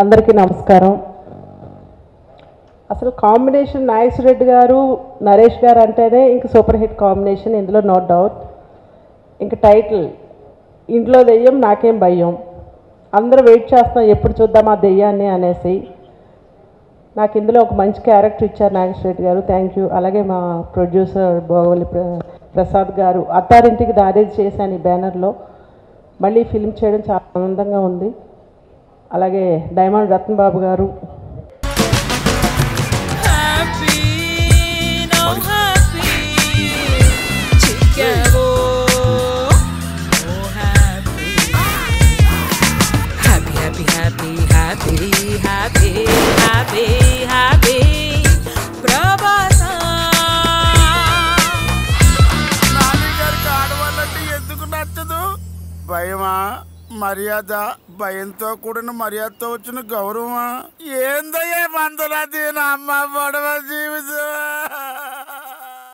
అందరికీ నమస్కారం. అసలు కాంబినేషన్ నాగేశ్వర రెడ్డి గారు నరేష్ గారు అంటేనే ఇంక సూపర్ హిట్ కాంబినేషన్, ఇందులో నో డౌట్. ఇంక టైటిల్ ఇంట్లో దెయ్యం నాకేం భయం, అందరూ వెయిట్ చేస్తాం ఎప్పుడు చూద్దాం ఆ దెయ్యాన్ని అనేసి. నాకు ఇందులో ఒక మంచి క్యారెక్టర్ ఇచ్చారు నాగేశ్వర రెడ్డి గారు, థ్యాంక్ యూ. అలాగే మా ప్రొడ్యూసర్ బోగవల్లి ప్రసాద్ గారు, అత్తారింటికి దారేది చేశాను ఈ బ్యానర్లో. మళ్ళీ ఫిల్మ్ చేయడం చాలా ఆనందంగా ఉంది. అలాగే డైమండ్ రత్న్ బాబు గారు, భయమా మర్యాద, భయంతో కూడిన మర్యాదతో వచ్చిన గౌరవమా? ఏందయ్యే మందలా దీని అమ్మ పడవ జీవితం.